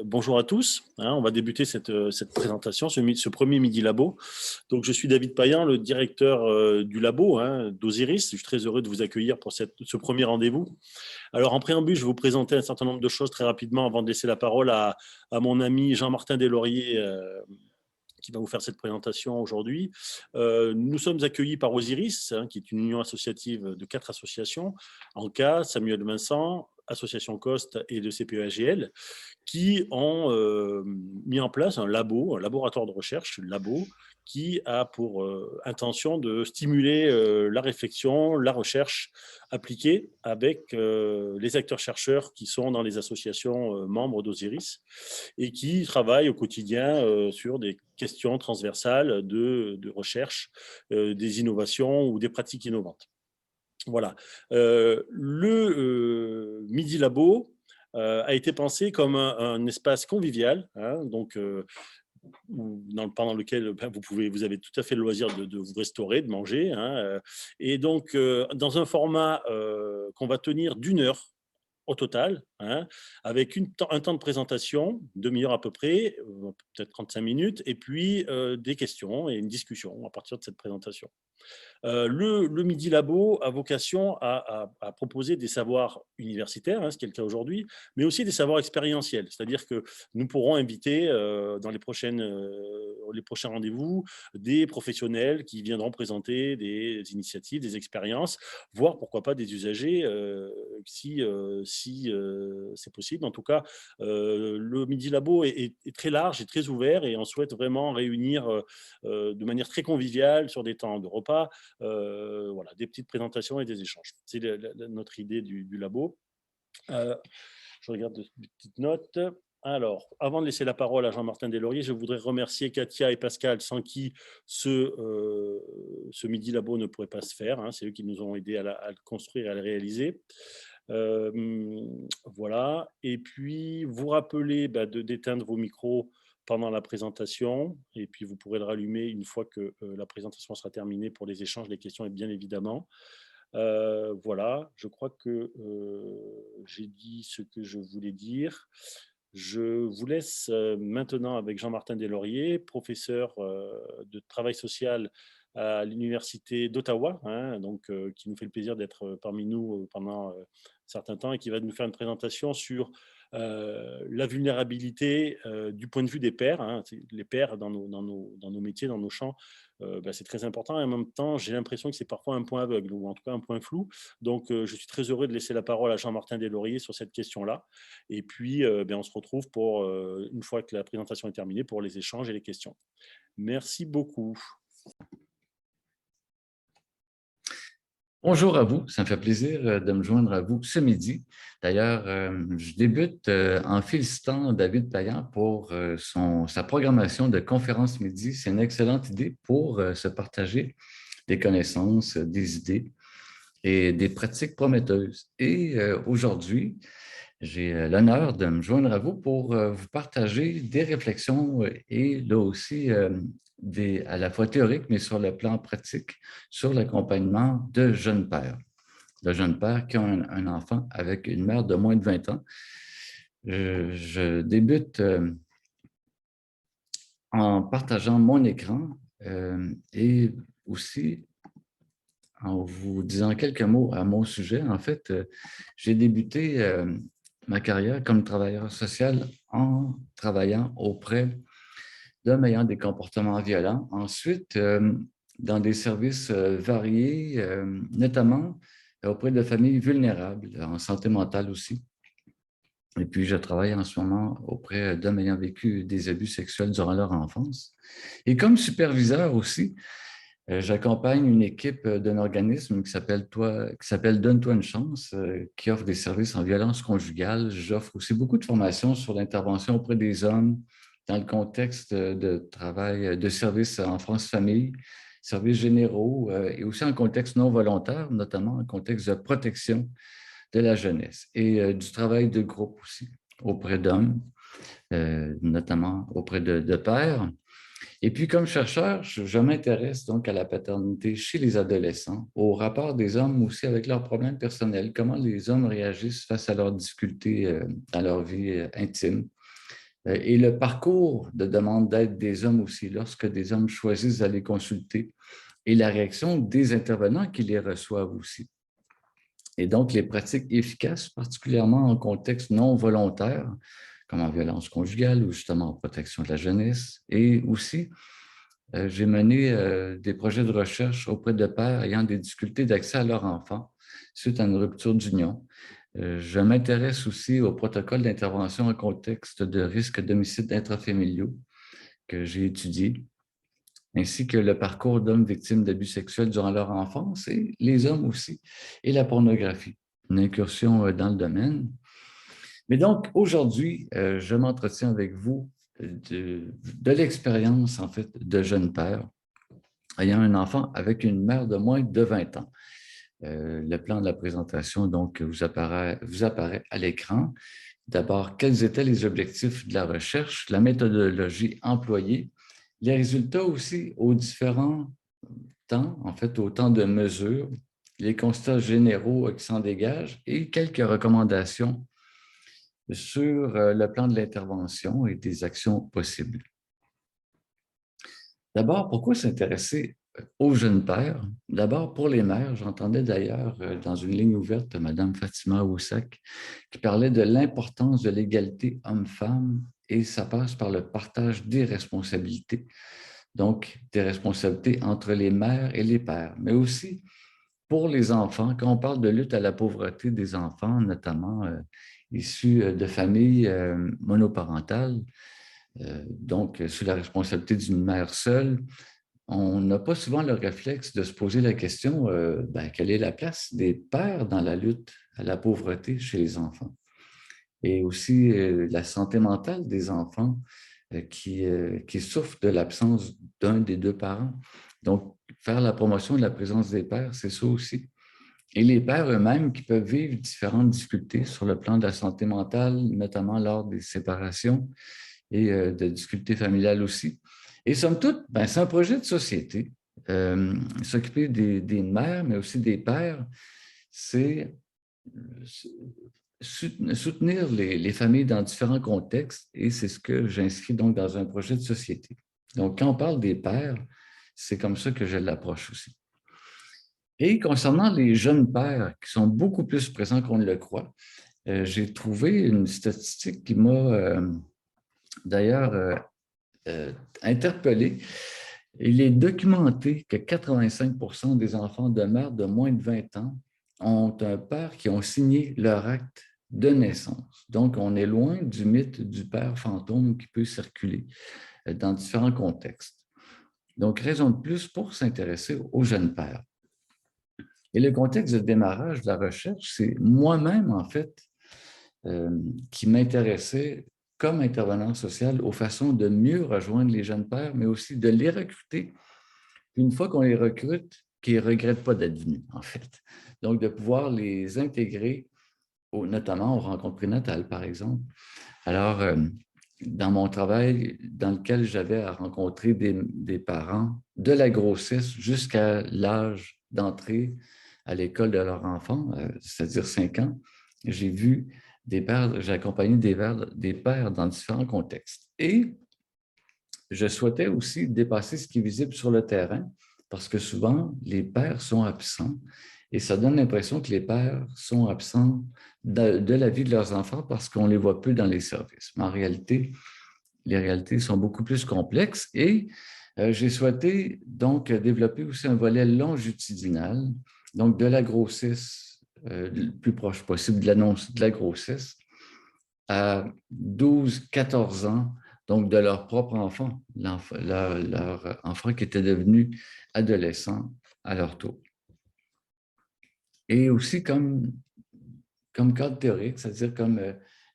bonjour à tous. On va débuter cette présentation, ce premier Midi Labo. Donc, je suis David Payan, le directeur du labo d'Osiris. Je suis très heureux de vous accueillir pour ce premier rendez-vous. Alors, en préambule, je vais vous présenter un certain nombre de choses très rapidement avant de laisser la parole à mon ami Jean-Martin Deslauriers, qui va vous faire cette présentation aujourd'hui. Nous sommes accueillis par Osiris, qui est une union associative de 4 associations, ANCA, Samuel Vincent, Association COST et le CPEAGL, qui ont mis en place un laboratoire de recherche, qui a pour intention de stimuler la réflexion, la recherche appliquée avec les acteurs-chercheurs qui sont dans les associations membres d'Osiris et qui travaillent au quotidien sur des questions transversales de recherche, des innovations ou des pratiques innovantes. Voilà. Le Midi Labo a été pensé comme un espace convivial, pendant lequel vous avez tout à fait le loisir de vous restaurer, de manger. Et donc, dans un format qu'on va tenir d'1 heure au total, avec un temps de présentation, demi-heure à peu près, peut-être 35 minutes, et puis des questions et une discussion à partir de cette présentation. Le Midi Labo a vocation à proposer des savoirs universitaires, ce qui est le cas aujourd'hui, mais aussi des savoirs expérientiels. C'est-à-dire que nous pourrons inviter dans les prochains rendez-vous des professionnels qui viendront présenter des initiatives, des expériences, voire pourquoi pas des usagers si c'est possible. En tout cas, le Midi Labo est très large et très ouvert et on souhaite vraiment réunir de manière très conviviale sur des temps de repas, voilà, des petites présentations et des échanges. C'est notre idée du labo. Je regarde des petites notes. Alors, avant de laisser la parole à Jean-Martin Deslauriers, je voudrais remercier Katia et Pascal, sans qui ce Midi Labo ne pourrait pas se faire. C'est eux qui nous ont aidés à le construire et à le réaliser. Voilà. Et puis, vous rappelez d'éteindre vos micros pendant la présentation, et puis vous pourrez le rallumer une fois que la présentation sera terminée pour les échanges, les questions, et bien évidemment. Voilà, je crois que j'ai dit ce que je voulais dire. Je vous laisse maintenant avec Jean-Martin Deslauriers, professeur de travail social à l'Université d'Ottawa, qui nous fait le plaisir d'être parmi nous pendant un certain temps et qui va nous faire une présentation sur la vulnérabilité du point de vue des pairs. Les pairs dans nos métiers, dans nos champs, c'est très important et en même temps, j'ai l'impression que c'est parfois un point aveugle ou en tout cas un point flou. Donc, je suis très heureux de laisser la parole à Jean-Martin Deslauriers sur cette question-là. Et puis, on se retrouve pour, une fois que la présentation est terminée, pour les échanges et les questions. Merci beaucoup. Bonjour à vous, ça me fait plaisir de me joindre à vous ce midi. D'ailleurs, je débute en félicitant David Payan pour sa programmation de conférence midi. C'est une excellente idée pour se partager des connaissances, des idées et des pratiques prometteuses. Et aujourd'hui, j'ai l'honneur de me joindre à vous pour vous partager des réflexions et là aussi à la fois théoriques, mais sur le plan pratique, sur l'accompagnement de jeunes pères. De jeunes pères qui ont un enfant avec une mère de moins de 20 ans. Je débute en partageant mon écran et aussi en vous disant quelques mots à mon sujet. En fait, j'ai débuté ma carrière comme travailleur social en travaillant auprès d'hommes ayant des comportements violents. Ensuite, dans des services variés, notamment auprès de familles vulnérables, en santé mentale aussi. Et puis, je travaille en ce moment auprès d'hommes ayant vécu des abus sexuels durant leur enfance. Et comme superviseur aussi, j'accompagne une équipe d'un organisme qui s'appelle Donne-toi une chance, qui offre des services en violence conjugale. J'offre aussi beaucoup de formations sur l'intervention auprès des hommes dans le contexte de travail, de services en France-Famille, services généraux et aussi en contexte non volontaire, notamment en contexte de protection de la jeunesse et du travail de groupe aussi auprès d'hommes, notamment auprès de pères. Et puis, comme chercheur, je m'intéresse donc à la paternité chez les adolescents, au rapport des hommes aussi avec leurs problèmes personnels, comment les hommes réagissent face à leurs difficultés dans leur vie intime, et le parcours de demande d'aide des hommes aussi, lorsque des hommes choisissent d'aller consulter, et la réaction des intervenants qui les reçoivent aussi. Et donc, les pratiques efficaces, particulièrement en contexte non volontaire, comme en violence conjugale ou justement en protection de la jeunesse. Et aussi, j'ai mené des projets de recherche auprès de pères ayant des difficultés d'accès à leur enfant suite à une rupture d'union. Je m'intéresse aussi au protocole d'intervention en contexte de risque d'homicides intrafamiliaux que j'ai étudié, ainsi que le parcours d'hommes victimes d'abus sexuels durant leur enfance et les hommes aussi, et la pornographie, une incursion dans le domaine. Mais donc, aujourd'hui, je m'entretiens avec vous de l'expérience, en fait, de jeunes pères ayant un enfant avec une mère de moins de 20 ans. Le plan de la présentation, donc, vous apparaît à l'écran. D'abord, quels étaient les objectifs de la recherche, la méthodologie employée, les résultats aussi aux différents temps, en fait, au temps de mesure, les constats généraux qui s'en dégagent et quelques recommandations sur le plan de l'intervention et des actions possibles. D'abord, pourquoi s'intéresser aux jeunes pères? D'abord, pour les mères, j'entendais d'ailleurs dans une ligne ouverte Mme Fatima Oussak qui parlait de l'importance de l'égalité homme-femme et ça passe par le partage des responsabilités. Donc, des responsabilités entre les mères et les pères, mais aussi pour les enfants, quand on parle de lutte à la pauvreté des enfants, notamment issus de familles monoparentales, donc sous la responsabilité d'une mère seule, on n'a pas souvent le réflexe de se poser la question, quelle est la place des pères dans la lutte à la pauvreté chez les enfants? Et aussi la santé mentale des enfants qui souffrent de l'absence d'un des deux parents. Donc, faire la promotion de la présence des pères, c'est ça aussi. Et les pères eux-mêmes qui peuvent vivre différentes difficultés sur le plan de la santé mentale, notamment lors des séparations et de difficultés familiales aussi. Et somme toute, c'est un projet de société. S'occuper des mères, mais aussi des pères, c'est soutenir les familles dans différents contextes et c'est ce que j'inscris donc dans un projet de société. Donc, quand on parle des pères, c'est comme ça que je l'approche aussi. Et concernant les jeunes pères qui sont beaucoup plus présents qu'on ne le croit, j'ai trouvé une statistique qui m'a d'ailleurs interpellé. Il est documenté que 85% des enfants de mères de moins de 20 ans ont un père qui ont signé leur acte de naissance. Donc, on est loin du mythe du père fantôme qui peut circuler dans différents contextes. Donc, raison de plus pour s'intéresser aux jeunes pères. Et le contexte de démarrage de la recherche, c'est moi-même, en fait, qui m'intéressait comme intervenant social aux façons de mieux rejoindre les jeunes pères, mais aussi de les recruter. Une fois qu'on les recrute, qu'ils ne regrettent pas d'être venus, en fait. Donc, de pouvoir les intégrer, notamment aux rencontres prénatales, par exemple. Alors, dans mon travail, dans lequel j'avais à rencontrer des parents de la grossesse jusqu'à l'âge d'entrée à l'école de leur enfant, c'est-à-dire 5 ans, j'ai vu des pères, j'ai accompagné des pères dans différents contextes. Et je souhaitais aussi dépasser ce qui est visible sur le terrain, parce que souvent, les pères sont absents et ça donne l'impression que les pères sont absents de la vie de leurs enfants parce qu'on les voit peu dans les services. Mais en réalité, les réalités sont beaucoup plus complexes et j'ai souhaité donc développer aussi un volet longitudinal, donc de la grossesse, le plus proche possible de l'annonce de la grossesse, à 12-14 ans, donc de leur propre enfant, leur enfant qui était devenu adolescent à leur tour. Et aussi comme cadre théorique, c'est-à-dire comme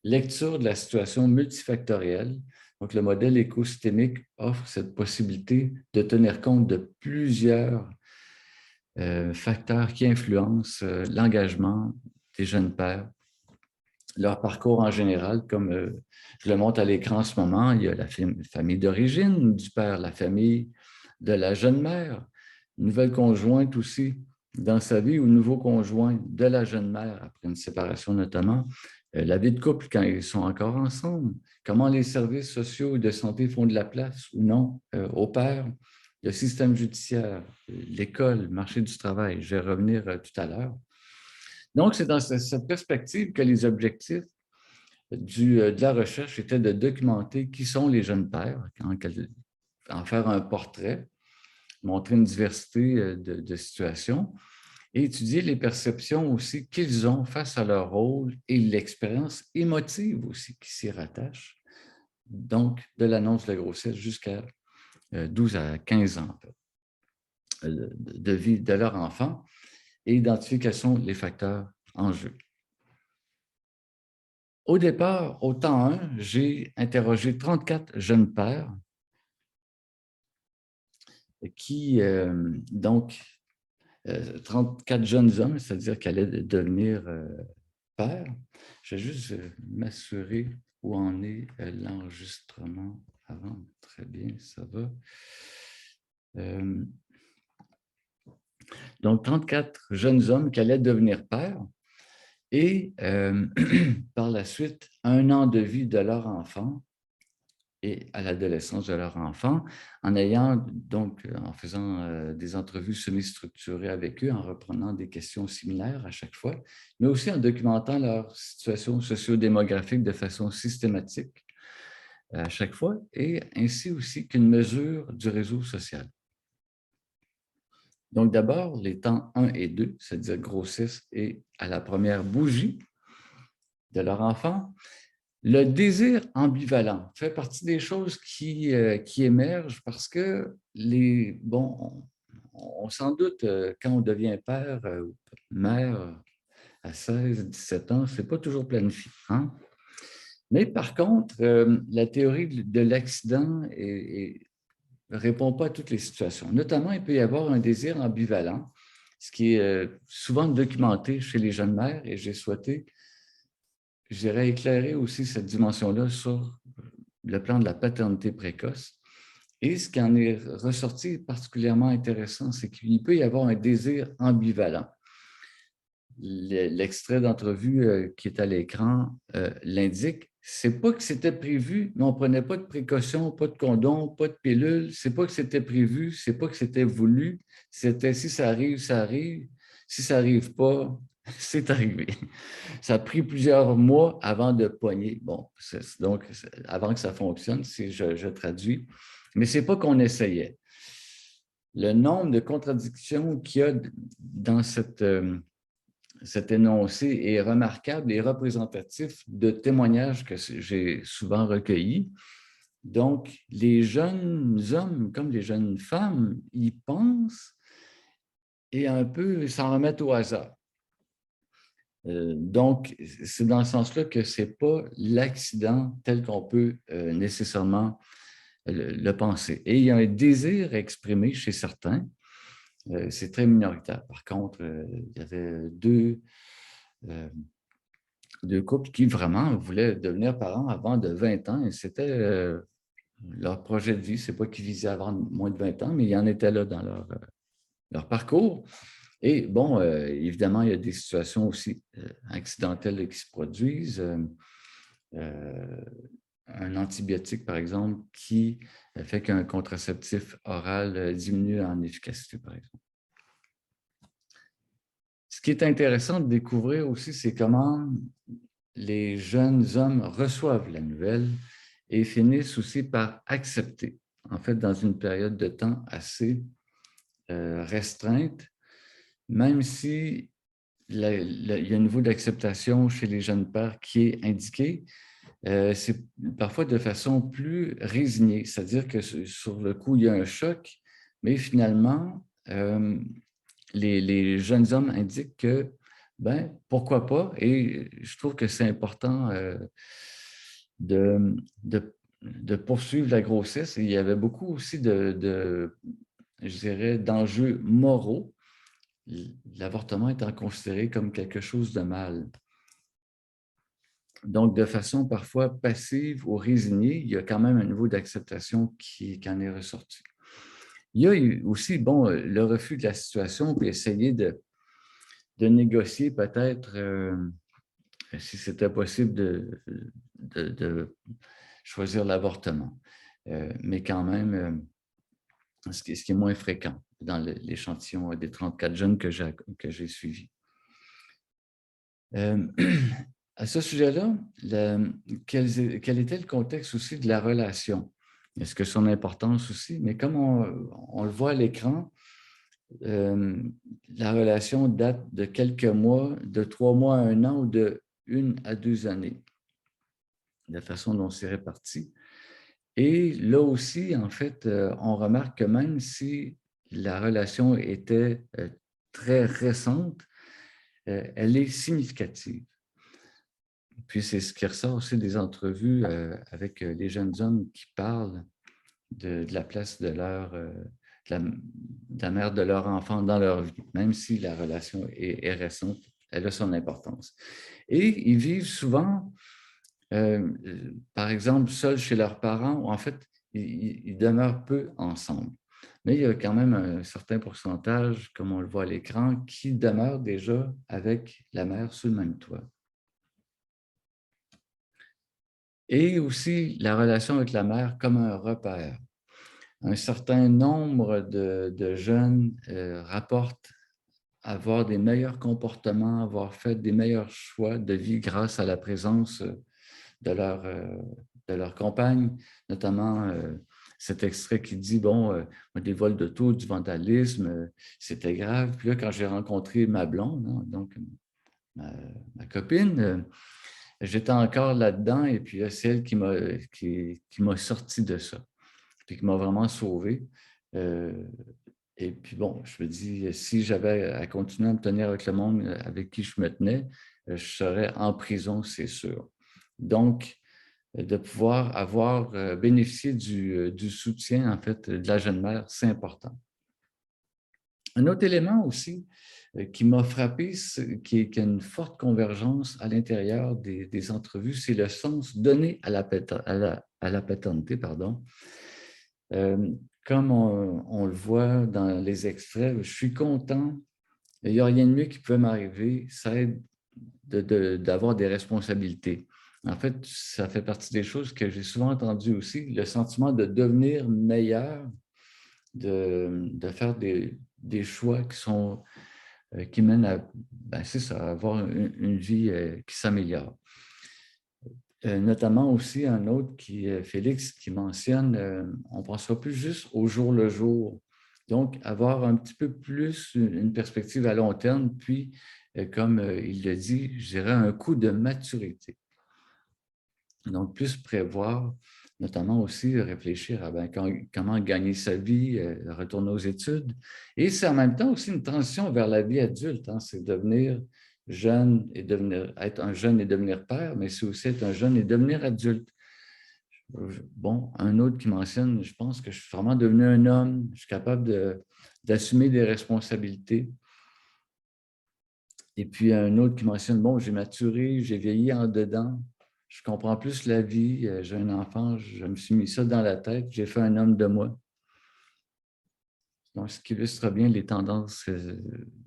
lecture de la situation multifactorielle. Donc, le modèle écosystémique offre cette possibilité de tenir compte de plusieurs facteurs qui influencent l'engagement des jeunes pères, leur parcours en général, comme je le montre à l'écran en ce moment. Il y a la famille d'origine du père, la famille de la jeune mère, une nouvelle conjointe aussi dans sa vie ou nouveau conjoint de la jeune mère après une séparation notamment, La vie de couple quand ils sont encore ensemble, comment les services sociaux et de santé font de la place ou non aux pères, le système judiciaire, l'école, le marché du travail. Je vais revenir tout à l'heure. Donc, c'est dans cette perspective que les objectifs de la recherche étaient de documenter qui sont les jeunes pères, en faire un portrait, montrer une diversité de situations et étudier les perceptions aussi qu'ils ont face à leur rôle et l'expérience émotive aussi qui s'y rattache, donc de l'annonce de la grossesse jusqu'à 12 à 15 ans de vie de leur enfant et identifier quels sont les facteurs en jeu. Au départ, au temps 1, j'ai interrogé 34 jeunes pères qui, donc, 34 jeunes hommes, c'est-à-dire qui allaient devenir pères. Je vais juste m'assurer où en est l'enregistrement avant. Très bien, ça va. Donc, 34 jeunes hommes qui allaient devenir pères et par la suite, 1 an de vie de leur enfant et à l'adolescence de leur enfant, en faisant des entrevues semi-structurées avec eux, en reprenant des questions similaires à chaque fois, mais aussi en documentant leur situation socio-démographique de façon systématique à chaque fois, et ainsi aussi qu'une mesure du réseau social. Donc d'abord, les temps 1 et 2, c'est-à-dire grossesse et à la première bougie de leur enfant. Le désir ambivalent fait partie des choses qui émergent parce que on s'en doute, quand on devient père ou mère à 16, 17 ans, ce n'est pas toujours planifié. Hein? Mais par contre, la théorie de l'accident ne répond pas à toutes les situations. Notamment, il peut y avoir un désir ambivalent, ce qui est souvent documenté chez les jeunes mères, et j'ai souhaité, je dirais, éclairer aussi cette dimension-là sur le plan de la paternité précoce. Et ce qui en est ressorti particulièrement intéressant, c'est qu'il peut y avoir un désir ambivalent. L'extrait d'entrevue qui est à l'écran l'indique. C'est pas que c'était prévu, mais on ne prenait pas de précautions, pas de condom, pas de pilule. C'est pas que c'était prévu, c'est pas que c'était voulu. C'était si ça arrive, ça arrive. Si ça n'arrive pas, c'est arrivé. Ça a pris plusieurs mois avant de pogner. Bon, donc, avant que ça fonctionne, si je traduis. Mais ce n'est pas qu'on essayait. Le nombre de contradictions qu'il y a dans cet énoncé est remarquable et représentatif de témoignages que j'ai souvent recueillis. Donc, les jeunes hommes comme les jeunes femmes y pensent et un peu s'en remettent au hasard. Donc, c'est dans ce sens-là que ce n'est pas l'accident tel qu'on peut nécessairement le penser. Et il y a un désir exprimé chez certains, c'est très minoritaire. Par contre, il y avait deux couples qui vraiment voulaient devenir parents avant de 20 ans et c'était leur projet de vie. Ce n'est pas qu'ils visaient avant moins de 20 ans, mais il y en était là dans leur parcours. Et bon, évidemment, il y a des situations aussi accidentelles qui se produisent. Un antibiotique, par exemple, qui fait qu'un contraceptif oral diminue en efficacité, par exemple. Ce qui est intéressant de découvrir aussi, c'est comment les jeunes hommes reçoivent la nouvelle et finissent aussi par accepter, en fait, dans une période de temps assez restreinte, même si il y a un niveau d'acceptation chez les jeunes pères qui est indiqué, c'est parfois de façon plus résignée, c'est-à-dire que sur le coup, il y a un choc, mais finalement, les jeunes hommes indiquent que, ben, pourquoi pas, et je trouve que c'est important de poursuivre la grossesse. Et il y avait beaucoup aussi je dirais, d'enjeux moraux, l'avortement étant considéré comme quelque chose de mal. Donc, de façon parfois passive ou résignée, il y a quand même un niveau d'acceptation qui en est ressorti. Il y a aussi, bon, le refus de la situation, puis essayer de négocier peut-être si c'était possible de choisir l'avortement. Mais quand même, ce qui est moins fréquent dans l'échantillon des 34 jeunes que j'ai suivis. À ce sujet-là, quel était le contexte aussi de la relation? Est-ce que son importance aussi? Mais comme on le voit à l'écran, la relation date de quelques mois, de 3 mois à 1 an ou de 1 à 2 années, de la façon dont c'est réparti. Et là aussi, en fait, on remarque que même si la relation était très récente, elle est significative. Puis c'est ce qui ressort aussi des entrevues avec les jeunes hommes qui parlent de la place de la mère de leur enfant dans leur vie, même si la relation est récente, elle a son importance. Et ils vivent souvent, par exemple, seuls chez leurs parents, ou en fait, ils demeurent peu ensemble. Mais il y a quand même un certain pourcentage, comme on le voit à l'écran, qui demeurent déjà avec la mère sous le même toit. Et aussi la relation avec la mère comme un repère. Un certain nombre de jeunes rapportent avoir des meilleurs comportements, avoir fait des meilleurs choix de vie grâce à la présence de leur compagne, notamment cet extrait qui dit, bon, des vols d'auto, du vandalisme, c'était grave. Puis là, quand j'ai rencontré ma blonde, hein, donc ma copine, j'étais encore là-dedans et puis c'est elle qui m'a sorti de ça, puis qui m'a vraiment sauvé. Et puis bon, je me dis, si j'avais à continuer à me tenir avec le monde avec qui je me tenais, je serais en prison, c'est sûr. Donc, de pouvoir avoir bénéficié du soutien, en fait, de la jeune mère, c'est important. Un autre élément aussi qui m'a frappé, qui est une forte convergence à l'intérieur des entrevues, c'est le sens donné à la paternité, pardon. Comme on le voit dans les extraits, je suis content, il n'y a rien de mieux qui peut m'arriver, c'est d'avoir des responsabilités. En fait, ça fait partie des choses que j'ai souvent entendues aussi, le sentiment de devenir meilleur, de faire des choix qui mènent à, c'est ça, avoir une vie qui s'améliore. Notamment aussi un autre Félix, qui mentionne, on ne pensera plus juste au jour le jour. Donc, avoir un petit peu plus une perspective à long terme, puis, comme il le dit, je dirais un coup de maturité. Donc, plus prévoir, notamment aussi réfléchir à comment gagner sa vie, retourner aux études. Et c'est en même temps aussi une transition vers la vie adulte, hein, c'est devenir jeune et être un jeune et devenir père, mais c'est aussi être un jeune et devenir adulte. Bon, un autre qui mentionne, je pense que je suis vraiment devenu un homme, je suis capable d'assumer des responsabilités. Et puis un autre qui mentionne, bon, j'ai maturé, j'ai vieilli en dedans, je comprends plus la vie, j'ai un enfant, je me suis mis ça dans la tête, j'ai fait un homme de moi. Donc, ce qui illustre bien les tendances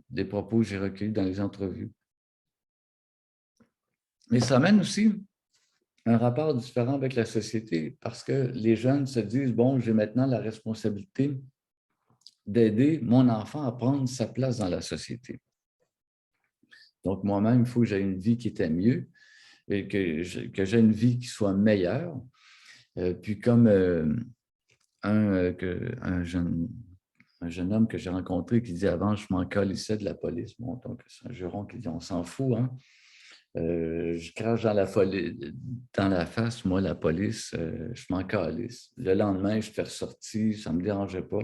des propos que j'ai recueillis dans les entrevues. Mais ça amène aussi un rapport différent avec la société parce que les jeunes se disent, bon, j'ai maintenant la responsabilité d'aider mon enfant à prendre sa place dans la société. Donc, moi-même, il faut que j'aie une vie qui était mieux et que j'ai une vie qui soit meilleure. Puis comme un jeune homme que j'ai rencontré qui dit avant, je m'en calissais de la police. Bon, donc, c'est un juron qui dit, on s'en fout, hein? Je crache dans la face, moi, la police, je m'en calisse. Le lendemain, je fais ressortir, ça ne me dérangeait pas.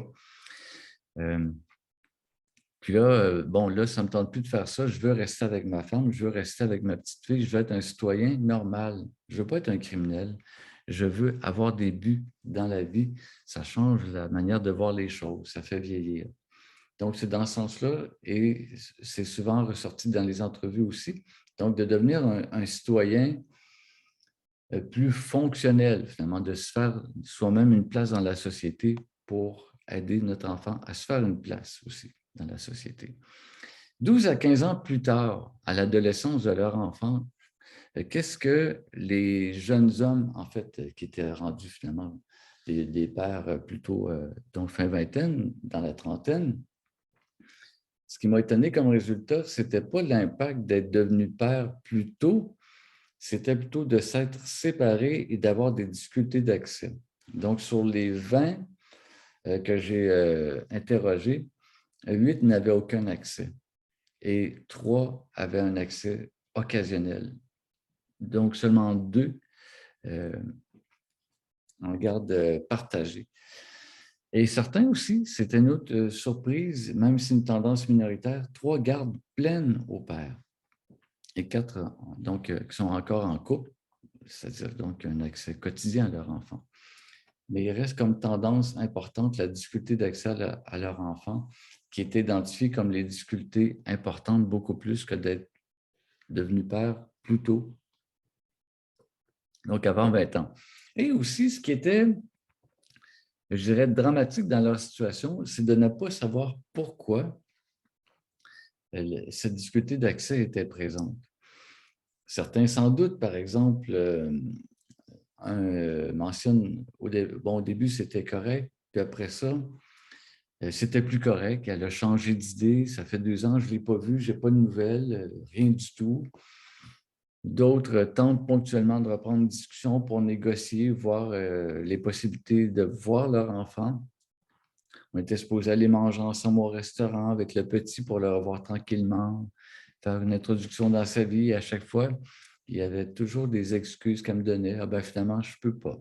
Puis là, bon, là, ça ne me tente plus de faire ça. Je veux rester avec ma femme, je veux rester avec ma petite fille, je veux être un citoyen normal. Je ne veux pas être un criminel. Je veux avoir des buts dans la vie. Ça change la manière de voir les choses, ça fait vieillir. Donc, c'est dans ce sens-là, et c'est souvent ressorti dans les entrevues aussi. Donc, de devenir un citoyen plus fonctionnel, finalement, de se faire soi-même une place dans la société pour aider notre enfant à se faire une place aussi dans la société. 12 à 15 ans plus tard, à l'adolescence de leur enfant, Qu'est-ce que les jeunes hommes, en fait, qui étaient rendus finalement des pères plutôt donc fin vingtaine, dans la trentaine, ce qui m'a étonné comme résultat, ce n'était pas l'impact d'être devenu père plus tôt, c'était plutôt de s'être séparés et d'avoir des difficultés d'accès. Donc, sur les 20 que j'ai interrogés, 8 n'avaient aucun accès et 3 avaient un accès occasionnel. Donc, seulement 2 en garde partagée. Et certains aussi, c'était une autre surprise, même si une tendance minoritaire, 3 gardes pleines au père et 4 donc, qui sont encore en couple, c'est-à-dire donc un accès quotidien à leur enfant. Mais il reste comme tendance importante la difficulté d'accès à leur enfant, qui est identifiée comme les difficultés importantes beaucoup plus que d'être devenu père plus tôt, donc avant 20 ans. Et aussi, ce qui était, je dirais, dramatique dans leur situation, c'est de ne pas savoir pourquoi cette difficulté d'accès était présente. Certains sans doute, par exemple, mentionnent, au début, c'était correct, puis après ça, c'était plus correct, elle a changé d'idée, ça fait 2 ans, je ne l'ai pas vue, je n'ai pas de nouvelles, rien du tout. D'autres tentent ponctuellement de reprendre une discussion pour négocier, voir les possibilités de voir leur enfant. On était supposé aller manger ensemble au restaurant avec le petit pour le revoir tranquillement, faire une introduction dans sa vie. Et à chaque fois, il y avait toujours des excuses qu'elle me donnait. Ah ben finalement, je ne peux pas.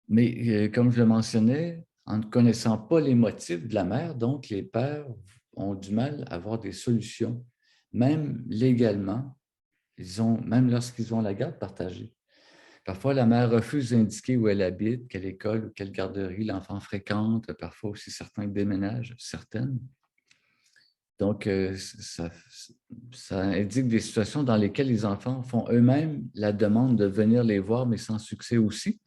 Mais comme je le mentionnais, en ne connaissant pas les motifs de la mère, donc les pères ont du mal à avoir des solutions, même légalement, même lorsqu'ils ont la garde partagée. Parfois, la mère refuse d'indiquer où elle habite, quelle école ou quelle garderie l'enfant fréquente. Parfois aussi, certains déménagent, certaines. Donc, ça indique des situations dans lesquelles les enfants font eux-mêmes la demande de venir les voir, mais sans succès aussi.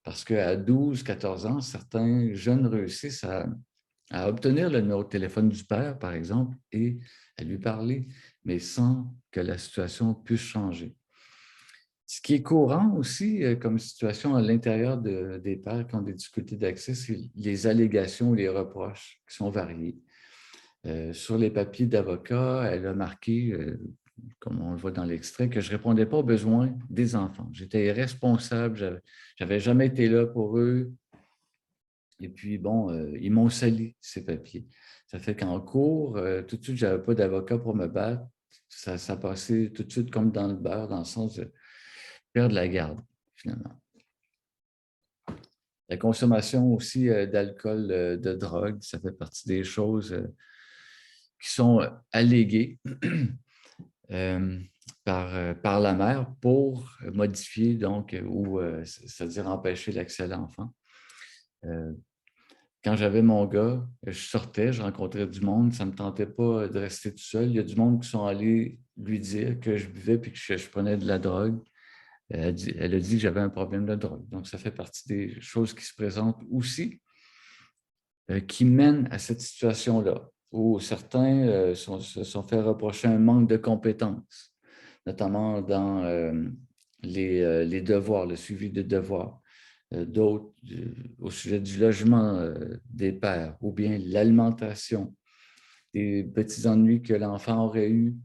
Parce qu'à 12, 14 ans, certains jeunes réussissent à obtenir le numéro de téléphone du père, par exemple, et à lui parler, mais sans que la situation puisse changer. Ce qui est courant aussi comme situation à l'intérieur des pères qui ont des difficultés d'accès, c'est les allégations ou les reproches qui sont variés. Sur les papiers d'avocat, elle a marqué, comme on le voit dans l'extrait, que je ne répondais pas aux besoins des enfants. J'étais irresponsable, je n'avais jamais été là pour eux. Et puis, bon, ils m'ont sali, ces papiers. Ça fait qu'en cours, tout de suite, je n'avais pas d'avocat pour me battre. Ça passait tout de suite comme dans le beurre, dans le sens de perdre la garde, finalement. La consommation aussi d'alcool, de drogue, ça fait partie des choses qui sont alléguées par la mère pour modifier, donc, ou c'est-à-dire empêcher l'accès à l'enfant. Quand j'avais mon gars, je sortais, je rencontrais du monde, ça ne me tentait pas de rester tout seul. Il y a du monde qui sont allés lui dire que je buvais et que je prenais de la drogue. Elle a dit que j'avais un problème de drogue. Donc, ça fait partie des choses qui se présentent aussi, qui mènent à cette situation-là, où certains se sont fait reprocher un manque de compétences, notamment dans les devoirs, le suivi des devoirs. D'autres au sujet du logement des pères, ou bien l'alimentation, des petits ennuis que l'enfant aurait eus,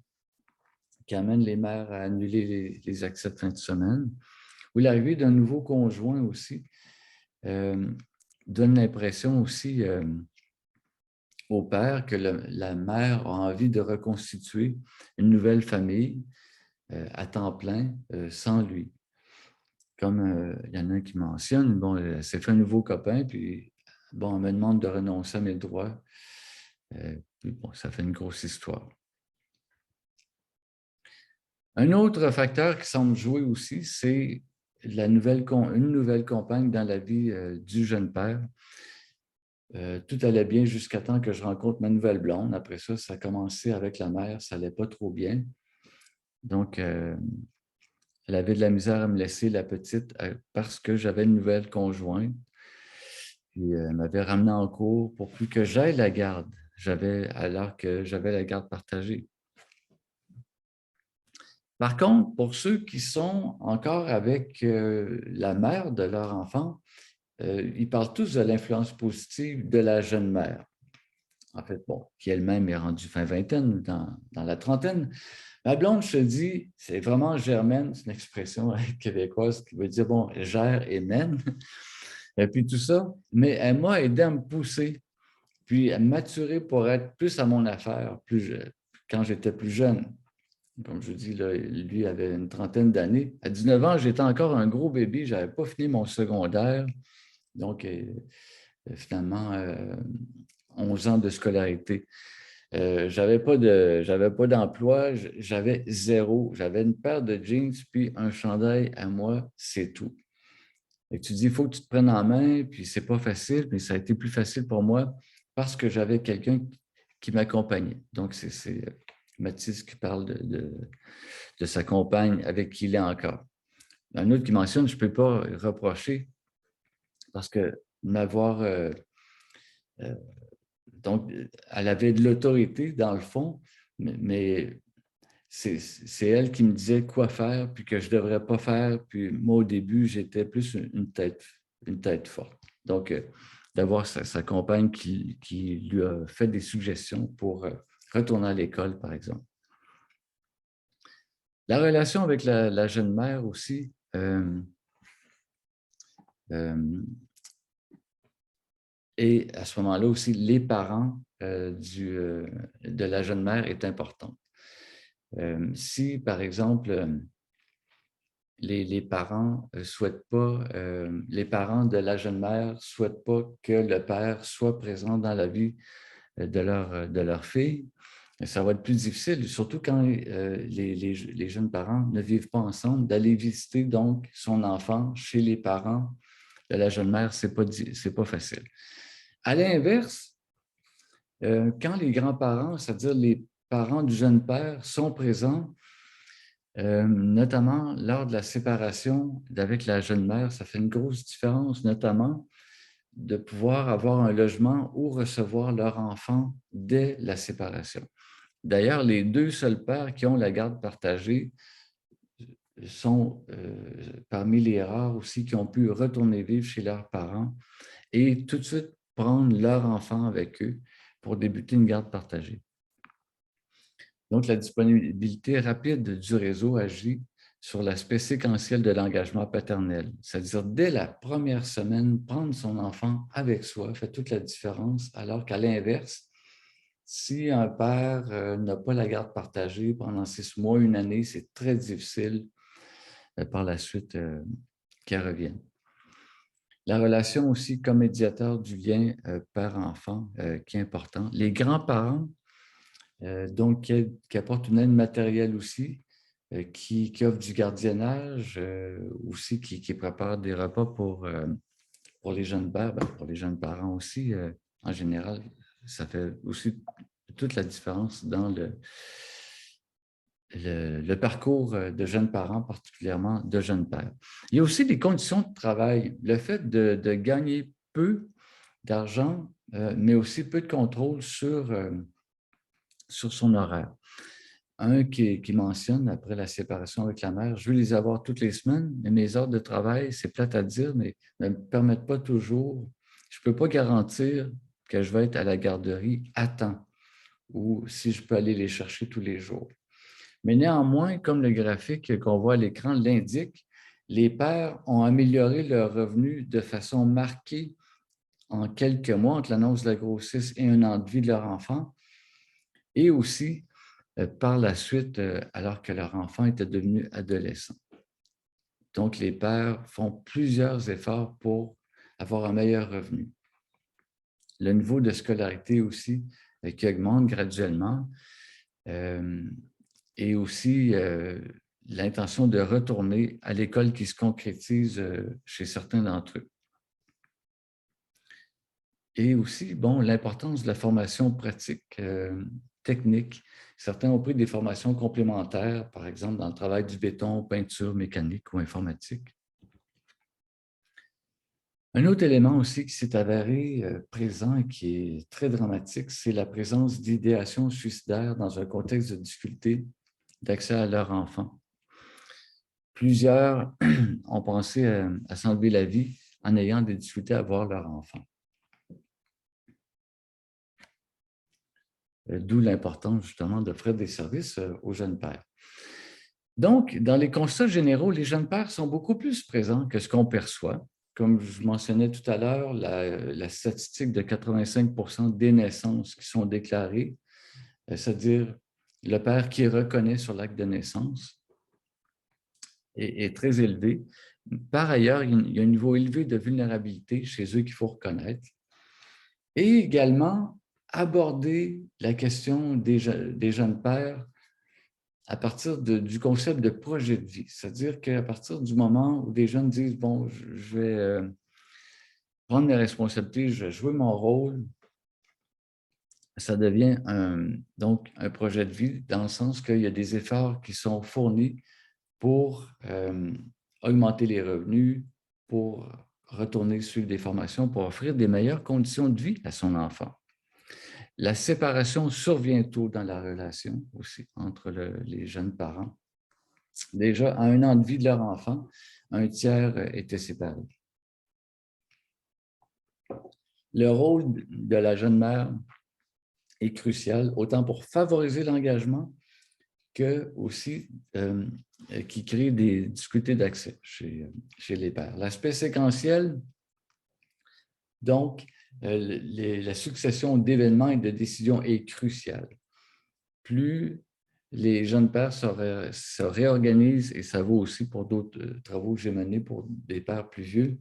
qui amènent les mères à annuler les accès de fin de semaine, ou l'arrivée d'un nouveau conjoint aussi, donne l'impression aussi au père que la mère a envie de reconstituer une nouvelle famille à temps plein sans lui. Comme il y en a un qui mentionne, bon, elle s'est fait un nouveau copain, puis bon, elle me demande de renoncer à mes droits. Puis bon, ça fait une grosse histoire. Un autre facteur qui semble jouer aussi, c'est une nouvelle compagne dans la vie du jeune père. Tout allait bien jusqu'à temps que je rencontre ma nouvelle blonde. Après ça, ça a commencé avec la mère, ça n'allait pas trop bien. Donc, elle avait de la misère à me laisser la petite parce que j'avais une nouvelle conjointe. Puis elle m'avait ramené en cours pour plus que j'aie la garde, alors que j'avais la garde partagée. Par contre, pour ceux qui sont encore avec la mère de leur enfant, ils parlent tous de l'influence positive de la jeune mère. En fait, bon, qui elle-même est rendue fin vingtaine, dans la trentaine. Ma blonde, je te dis, c'est vraiment germaine, c'est une expression québécoise qui veut dire, bon, gère et mène, et puis tout ça, mais elle m'a aidé à me pousser, puis à me maturer pour être plus à mon affaire, quand j'étais plus jeune. Comme je dis, là, lui avait une trentaine d'années. À 19 ans, j'étais encore un gros bébé, je n'avais pas fini mon secondaire. Donc, finalement, 11 ans de scolarité. Je n'avais pas d'emploi, j'avais zéro. J'avais une paire de jeans puis un chandail à moi, c'est tout. Et tu dis, il faut que tu te prennes en main, puis c'est pas facile, mais ça a été plus facile pour moi parce que j'avais quelqu'un qui m'accompagnait. Donc, c'est Mathis qui parle de sa compagne avec qui il est encore. Un autre qui mentionne, je ne peux pas reprocher parce que m'avoir donc, elle avait de l'autorité dans le fond, mais c'est elle qui me disait quoi faire, puis que je ne devrais pas faire. Puis moi, au début, j'étais plus une tête forte. Donc, d'avoir sa compagne qui lui a fait des suggestions pour retourner à l'école, par exemple. La relation avec la jeune mère aussi, et à ce moment-là aussi, les parents de la jeune mère est important. Si, par exemple, les parents souhaitent pas, les parents de la jeune mère ne souhaitent pas que le père soit présent dans la vie de leur fille, ça va être plus difficile, surtout quand les jeunes parents ne vivent pas ensemble, d'aller visiter donc son enfant chez les parents de la jeune mère, c'est pas facile. À l'inverse, quand les grands-parents, c'est-à-dire les parents du jeune père, sont présents, notamment lors de la séparation avec la jeune mère, ça fait une grosse différence, notamment de pouvoir avoir un logement ou recevoir leur enfant dès la séparation. D'ailleurs, les deux seuls pères qui ont la garde partagée sont parmi les rares aussi qui ont pu retourner vivre chez leurs parents et tout de suite prendre leur enfant avec eux pour débuter une garde partagée. Donc, la disponibilité rapide du réseau agit sur l'aspect séquentiel de l'engagement paternel. C'est-à-dire, dès la première semaine, prendre son enfant avec soi fait toute la différence, alors qu'à l'inverse, si un père n'a pas la garde partagée pendant 6 mois, une année, c'est très difficile par la suite qu'elle revienne. La relation aussi comme médiateur du lien père-enfant qui est important. Les grands-parents donc, qui apporte une aide matérielle aussi, qui offre du gardiennage, aussi qui prépare des repas pour les jeunes pères, pour les jeunes parents aussi. En général, ça fait aussi toute la différence dans le parcours de jeunes parents, particulièrement de jeunes pères. Il y a aussi des conditions de travail. Le fait de gagner peu d'argent, mais aussi peu de contrôle sur son horaire. Un qui mentionne, après la séparation avec la mère, je veux les avoir toutes les semaines, mais mes heures de travail, c'est plate à dire, mais ne me permettent pas toujours. Je ne peux pas garantir que je vais être à la garderie à temps ou si je peux aller les chercher tous les jours. Mais néanmoins, comme le graphique qu'on voit à l'écran l'indique, les pères ont amélioré leurs revenus de façon marquée en quelques mois entre l'annonce de la grossesse et un an de vie de leur enfant, et aussi par la suite, alors que leur enfant était devenu adolescent. Donc, les pères font plusieurs efforts pour avoir un meilleur revenu. Le niveau de scolarité aussi, qui augmente graduellement, et aussi l'intention de retourner à l'école qui se concrétise chez certains d'entre eux. Et aussi, bon, l'importance de la formation pratique, technique. Certains ont pris des formations complémentaires, par exemple dans le travail du béton, peinture, mécanique ou informatique. Un autre élément aussi qui s'est avéré présent et qui est très dramatique, c'est la présence d'idéation suicidaire dans un contexte de difficulté d'accès à leur enfant. plusieurs ont pensé à s'enlever la vie en ayant des difficultés à voir leur enfant. D'où l'importance justement d'offrir des services aux jeunes pères. Donc, dans les constats généraux, les jeunes pères sont beaucoup plus présents que ce qu'on perçoit. Comme je mentionnais tout à l'heure, la statistique de 85% des naissances qui sont déclarées, c'est-à-dire le père qui reconnaît sur l'acte de naissance, est très élevé. Par ailleurs, il y a un niveau élevé de vulnérabilité chez eux qu'il faut reconnaître. Et également, aborder la question des jeunes pères à partir du concept de projet de vie. C'est-à-dire qu'à partir du moment où des jeunes disent « bon, je vais prendre mes responsabilités, je vais jouer mon rôle », ça devient donc un projet de vie dans le sens qu'il y a des efforts qui sont fournis pour augmenter les revenus, pour retourner suivre des formations, pour offrir des meilleures conditions de vie à son enfant. La séparation survient tôt dans la relation aussi entre les jeunes parents. Déjà, à 1 an de vie de leur enfant, un tiers était séparé. Le rôle de la jeune mère est crucial, autant pour favoriser l'engagement que aussi qui crée des difficultés d'accès chez les pères. L'aspect séquentiel, donc, la succession d'événements et de décisions est cruciale. Plus les jeunes pères se réorganisent, et ça vaut aussi pour d'autres travaux que j'ai menés pour des pères plus vieux,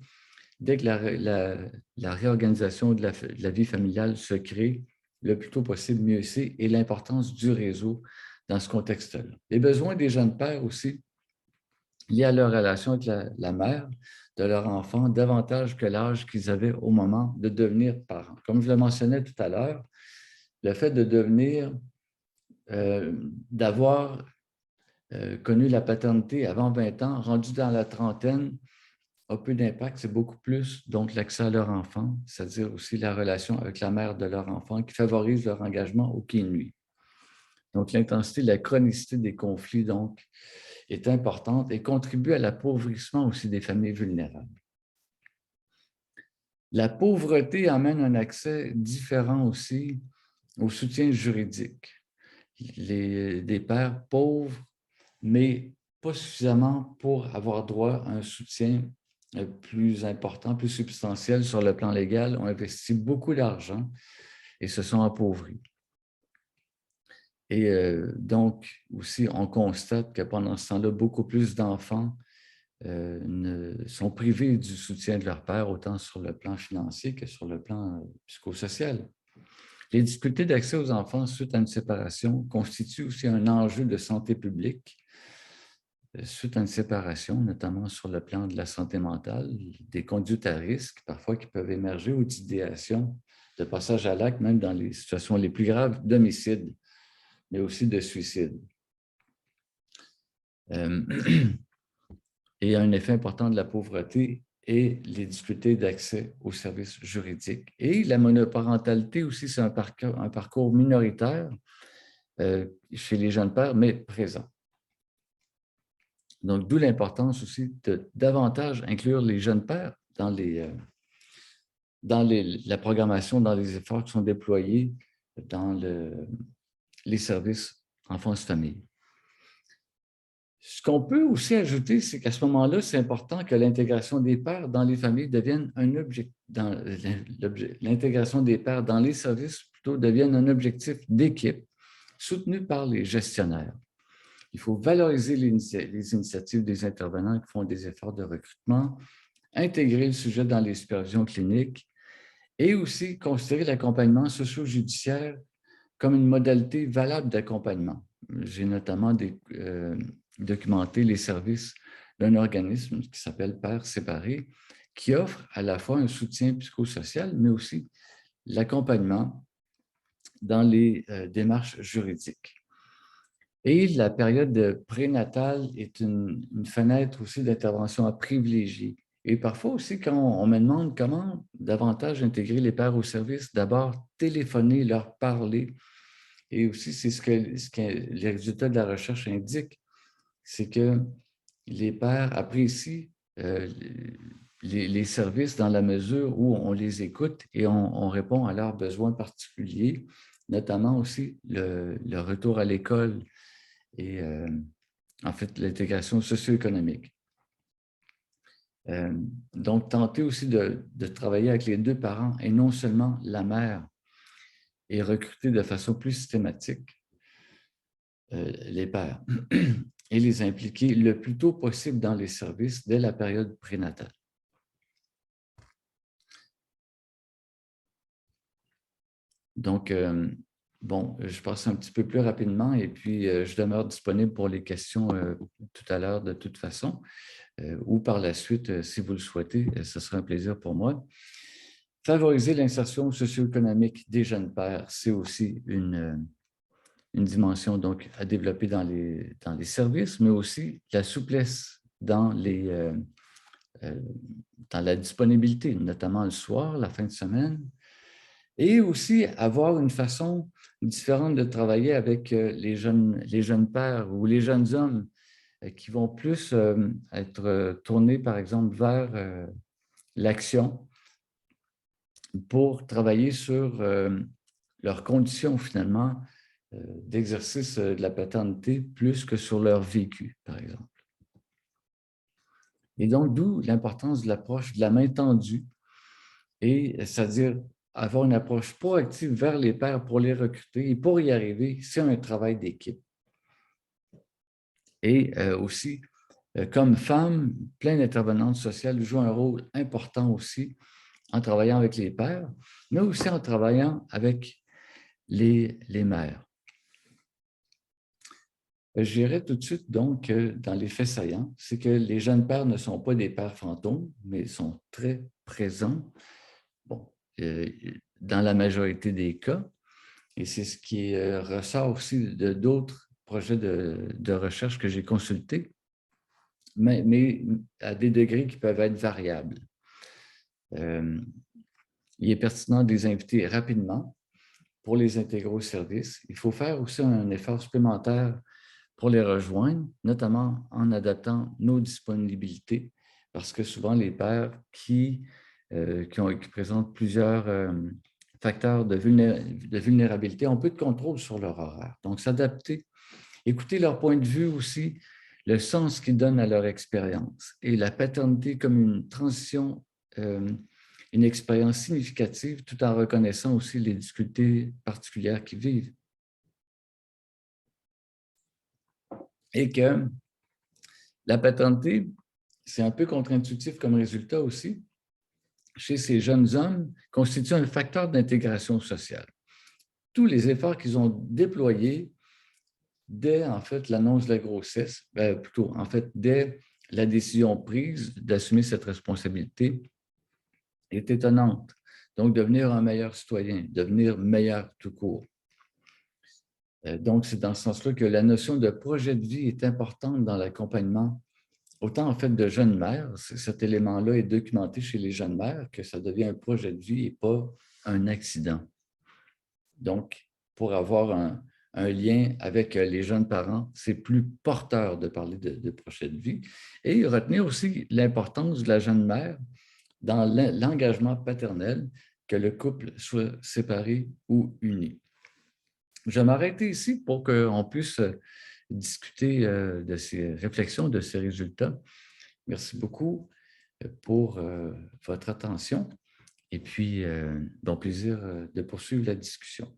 dès que la réorganisation de la vie familiale se crée, le plus tôt possible, mieux c'est, et l'importance du réseau dans ce contexte-là. Les besoins des jeunes pères aussi, liés à leur relation avec la mère de leur enfant, davantage que l'âge qu'ils avaient au moment de devenir parents. Comme je le mentionnais tout à l'heure, le fait de devenir, d'avoir connu la paternité avant 20 ans, rendu dans la trentaine, a peu d'impact, c'est beaucoup plus donc l'accès à leur enfant, c'est-à-dire aussi la relation avec la mère de leur enfant qui favorise leur engagement ou qui nuit. Donc, l'intensité, la chronicité des conflits, donc, est importante et contribue à l'appauvrissement aussi des familles vulnérables. La pauvreté amène un accès différent aussi au soutien juridique. Des pères pauvres, mais pas suffisamment pour avoir droit à un soutien plus important, plus substantiel sur le plan légal, ont investi beaucoup d'argent et se sont appauvris. Et donc, aussi, on constate que pendant ce temps-là, beaucoup plus d'enfants sont privés du soutien de leur père, autant sur le plan financier que sur le plan psychosocial. Les difficultés d'accès aux enfants suite à une séparation constituent aussi un enjeu de santé publique. Suite à une séparation, notamment sur le plan de la santé mentale, des conduites à risque, parfois qui peuvent émerger, ou d'idéation, de passage à l'acte, même dans les situations les plus graves d'homicide, mais aussi de suicide. Et un effet important de la pauvreté et les difficultés d'accès aux services juridiques. Et la monoparentalité aussi, c'est un parcours minoritaire chez les jeunes pères, mais présent. Donc, d'où l'importance aussi de davantage inclure les jeunes pères dans la programmation, dans les efforts qui sont déployés dans les services enfance-famille. Ce qu'on peut aussi ajouter, c'est qu'à ce moment-là, c'est important que l'intégration des pères dans les familles devienne un objectif, l'intégration des pères dans les services plutôt devienne un objectif d'équipe soutenu par les gestionnaires. Il faut valoriser les initiatives des intervenants qui font des efforts de recrutement, intégrer le sujet dans les supervisions cliniques et aussi considérer l'accompagnement socio-judiciaire comme une modalité valable d'accompagnement. J'ai notamment documenté les services d'un organisme qui s'appelle Pères séparés, qui offre à la fois un soutien psychosocial, mais aussi l'accompagnement dans les démarches juridiques. Et la période prénatale est une fenêtre aussi d'intervention à privilégier. Et parfois aussi, quand on me demande comment davantage intégrer les pères au service, d'abord téléphoner, leur parler. Et aussi, c'est ce que les résultats de la recherche indiquent, c'est que les pères apprécient les services dans la mesure où on les écoute et on répond à leurs besoins particuliers, notamment aussi le retour à l'école et en fait l'intégration socio-économique. Donc, tenter aussi de travailler avec les deux parents et non seulement la mère et recruter de façon plus systématique les pères et les impliquer le plus tôt possible dans les services dès la période prénatale. Donc, bon, je passe un petit peu plus rapidement et puis je demeure disponible pour les questions tout à l'heure de toute façon ou par la suite, si vous le souhaitez, ce sera un plaisir pour moi. Favoriser l'insertion socio-économique des jeunes pères, c'est aussi une dimension donc, à développer dans les services, mais aussi la souplesse dans la disponibilité, notamment le soir, la fin de semaine, et aussi avoir une façon différente de travailler avec les jeunes pères ou les jeunes hommes qui vont plus être tournés, par exemple, vers l'action pour travailler sur leurs conditions, finalement, d'exercice de la paternité plus que sur leur vécu, par exemple. Et donc, d'où l'importance de l'approche de la main tendue, et c'est-à-dire avoir une approche proactive vers les pères pour les recruter. Et pour y arriver, c'est un travail d'équipe. Et aussi, comme femme, plein d'intervenantes sociales jouent un rôle important aussi en travaillant avec les pères, mais aussi en travaillant avec les mères. J'irai tout de suite donc dans les faits saillants, c'est que les jeunes pères ne sont pas des pères fantômes, mais sont très présents bon, dans la majorité des cas. Et c'est ce qui ressort aussi de d'autres projets de recherche que j'ai consultés, mais à des degrés qui peuvent être variables. Il est pertinent de les inviter rapidement pour les intégrer au service. Il faut faire aussi un effort supplémentaire pour les rejoindre, notamment en adaptant nos disponibilités, parce que souvent les pères qui présentent plusieurs facteurs de vulnérabilité ont peu de contrôle sur leur horaire. Donc, s'adapter, écouter leur point de vue aussi, le sens qu'ils donnent à leur expérience et la paternité comme une transition, une expérience significative, tout en reconnaissant aussi les difficultés particulières qu'ils vivent. Et que la paternité, c'est un peu contre-intuitif comme résultat aussi, chez ces jeunes hommes, constitue un facteur d'intégration sociale. Tous les efforts qu'ils ont déployés dès, en fait, l'annonce de la grossesse, plutôt, en fait, dès la décision prise d'assumer cette responsabilité, est étonnante. Donc, devenir un meilleur citoyen, devenir meilleur tout court. Donc, c'est dans ce sens-là que la notion de projet de vie est importante dans l'accompagnement, autant en fait de jeunes mères, cet élément-là est documenté chez les jeunes mères, que ça devient un projet de vie et pas un accident. Donc, pour avoir un lien avec les jeunes parents, c'est plus porteur de parler de projet de vie. Et retenir aussi l'importance de la jeune mère dans l'engagement paternel, que le couple soit séparé ou uni. Je vais m'arrêter ici pour qu'on puisse discuter de ces réflexions, de ces résultats. Merci beaucoup pour votre attention et puis bon plaisir de poursuivre la discussion.